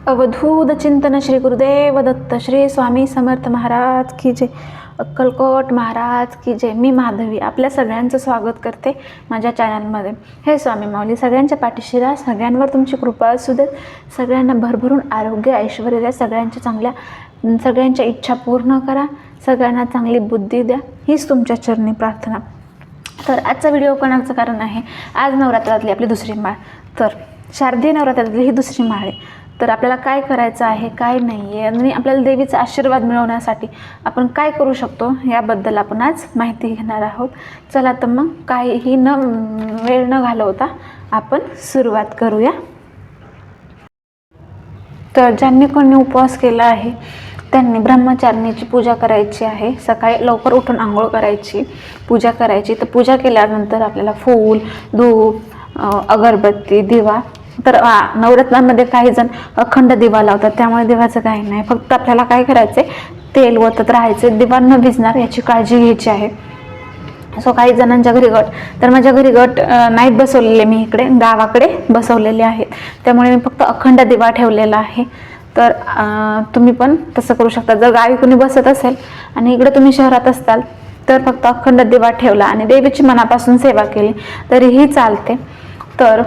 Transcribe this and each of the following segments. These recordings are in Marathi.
अवधूत चिंतन श्री गुरुदेव दत्त श्री स्वामी समर्थ महाराज की जय, अक्कलकोट महाराज की जय। मी माधवी आपल्या सगळ्यांचं स्वागत करते माझ्या चॅनलमध्ये। हे स्वामी माऊली सगळ्यांच्या पाठीशी राहा, सगळ्यांवर तुमची कृपा असू देत, सगळ्यांना भरभरून आरोग्य ऐश्वर्य द्या, सगळ्यांच्या इच्छा पूर्ण करा, सगळ्यांना चांगली बुद्धी द्या, हीच तुमच्या चरणी प्रार्थना। तर आजचा व्हिडिओ करण्याचं कारण आहे, आज नवरात्रातली आपली दुसरी माळ, तर शारदीय नवरात्रातली ही दुसरी माळ आहे। तर आपल्याला काय करायचं आहे, काय नाही आहे, आणि आपल्याला देवीचा आशीर्वाद मिळवण्यासाठी आपण काय करू शकतो याबद्दल आपण आज माहिती घेणार आहोत। चला तर मग काहीही वेळ न घालवता आपण सुरुवात करूया। तर ज्यांनी कोणी उपवास केला आहे त्यांनी ब्रह्मचारिणीची पूजा करायची आहे। सकाळी लवकर उठून आंघोळ करायची, पूजा करायची। तर पूजा केल्यानंतर आपल्याला फूल, धूप, अगरबत्ती, दिवा, तर नवरत्नांमध्ये काही जण अखंड दिवा लावतात, त्यामुळे दिवाचं काही नाही, फक्त आपल्याला काय करायचं, तेल ओतत राहायचे, दिवा न भिजणार याची काळजी घ्यायची आहे। सो काही जणांच्या घरी गट, तर माझ्या घरी गट नाहीत बसवलेले, मी इकडे गावाकडे बसवलेले आहेत, त्यामुळे मी फक्त अखंड दिवा ठेवलेला आहे। तर तुम्ही पण तसं करू शकता। जर गावी कोणी बसत असेल आणि इकडे तुम्ही शहरात असताल तर फक्त अखंड दिवा ठेवला आणि देवीची मनापासून सेवा केली तरीही चालते। तर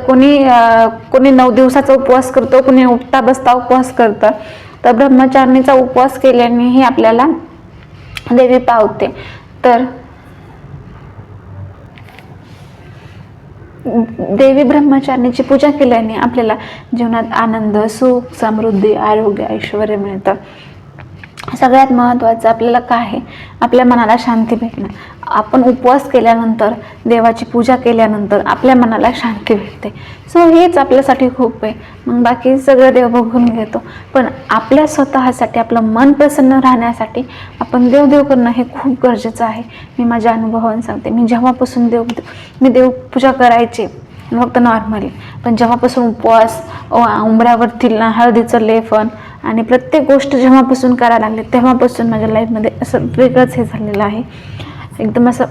कोणी 9 दिवसाचा उपवास करतो, कोणी उठता बसता उपवास करतं। तर ब्रह्मचारिणीचा उपवास केल्यानेही आपल्याला देवी पावते। तर देवी ब्रह्मचारिणीची पूजा केल्याने आपल्याला जीवनात आनंद, सुख, समृद्धी, आरोग्य, ऐश्वर्य मिळतं। सगळ्यात महत्त्वाचं आपल्याला काय आहे, आपल्या मनाला शांती भेटणं। आपण उपवास केल्यानंतर, देवाची पूजा केल्यानंतर आपल्या मनाला शांती भेटते। सो हेच आपल्यासाठी खूप आहे। मग बाकी सगळं देव बघून घेतो, पण आपल्या स्वतःसाठी, आपलं मन प्रसन्न राहण्यासाठी आपण देव करणं हे खूप गरजेचं आहे। मी माझ्या अनुभवाने सांगते, मी जेव्हापासून देवपूजा करायचे फक्त नॉर्मली, पण जेव्हापासून उपवास, उंबऱ्यावरती हळदीचं लेपन आणि प्रत्येक गोष्ट जेव्हापासून करायला लागले तेव्हापासून माझ्या लाईफमध्ये असं वेगळंच हे झालेलं आहे। एकदम असं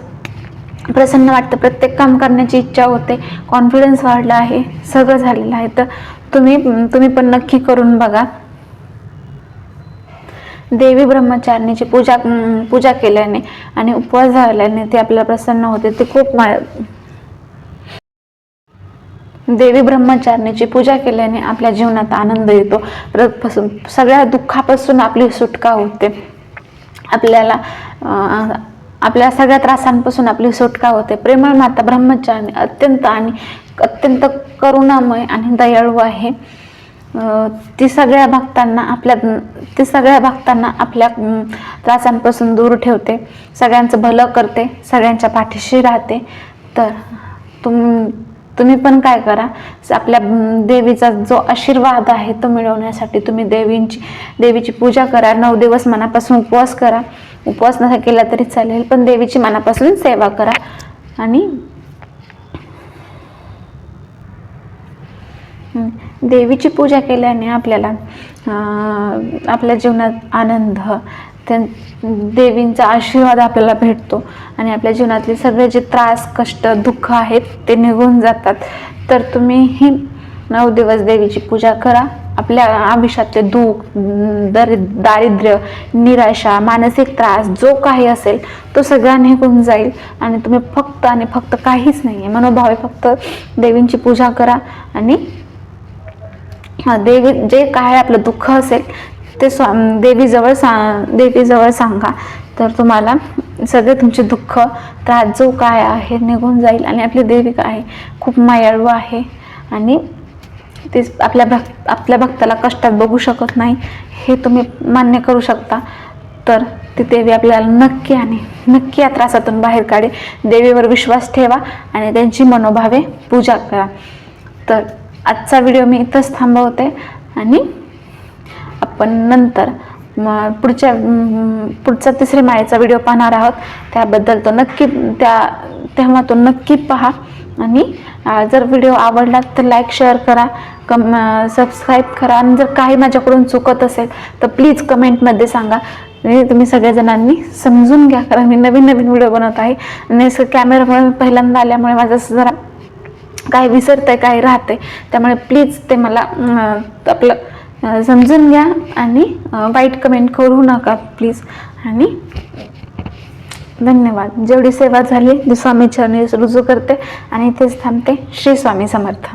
प्रसन्न वाटतं, प्रत्येक काम करण्याची इच्छा होते, कॉन्फिडन्स वाढला आहे, सगळं झालेलं आहे। तर तुम्ही पण नक्की करून बघा। देवी ब्रह्मचारिणीची पूजा केल्याने आणि उपवास झाल्याने ते आपल्याला प्रसन्न होते, ते खूप देवी ब्रह्मचारिणीची पूजा केल्याने आपल्या जीवनात आनंद येतो, सगळ्या दुःखापासून आपली सुटका होते, आपल्या सगळ्या त्रासांपासून आपली सुटका होते। प्रेमळ माता ब्रह्मचारिणी अत्यंत करुणामय आणि दयाळू आहे। ती सगळ्या भक्तांना आपल्या त्रासांपासून दूर ठेवते, सगळ्यांचं भलं करते, सगळ्यांच्या पाठीशी राहते। तर तुम्ही पण काय करा, आपल्या देवीचा जो आशीर्वाद आहे तो मिळवण्यासाठी तुम्ही देवीची पूजा करा, 9 दिवस मनापासून उपवास करा, उपवास नाही केला तरी चालेल, पण देवीची मनापासून सेवा करा। आणि देवीची पूजा केल्याने आपल्याला आपल्या जीवनात आनंद, देवींचा आशीर्वाद आपल्याला भेटतो आणि आपल्या जीवनातले सगळे जे त्रास, कष्ट, दुःख आहेत ते निघून जातात। तर तुम्हीही 9 दिवस देवीची पूजा करा। आपल्या आयुष्यातले दुःख, दारिद्र्य, निराशा, मानसिक त्रास जो काही असेल तो सगळा निघून जाईल आणि तुम्ही फक्त काहीच नाही आहे, मनोभावे फक्त देवींची पूजा करा आणि देवी जे काय आपलं दुःख असेल ते देवीजवळ सांगा, तर तुम्हाला सगळे तुमचे दुःख, त्रास जो काय आहे निघून जाईल। आणि आपली देवी काय आहे, खूप मायाळू आहे आणि ते आपल्या भक्ताला कष्टात बघू शकत नाही, हे तुम्ही मान्य करू शकता। तर ती देवी आपल्याला नक्की या त्रासातून बाहेर काढे। देवीवर विश्वास ठेवा आणि त्यांची मनोभावे पूजा करा। तर आजचा व्हिडिओ मी इथंच थांबवते आणि आपण नंतर पुढचा 3री माळेचा व्हिडिओ पाहणार आहोत, त्याबद्दल तेव्हा तो नक्की पहा। आणि जर व्हिडिओ आवडला तर लाईक, शेअर करा, सबस्क्राईब करा, आणि जर काही माझ्याकडून चुकत असेल तर प्लीज कमेंटमध्ये सांगा, तुम्ही सगळ्याजणांनी समजून घ्या, कारण मी नवीन व्हिडिओ बनवत आहे आणि कॅमेरामुळे पहिल्यांदा आल्यामुळे माझं जरा काय विसरतंय काय राहतंय, त्यामुळे प्लीज ते मला आपलं समजून घ्या आणि वाईट कमेंट करू नका प्लीज. आणि धन्यवाद. जेवढी सेवा झाली ती स्वामी चरणी रुजू करते आणि इथेच थांबते. श्री स्वामी समर्थ.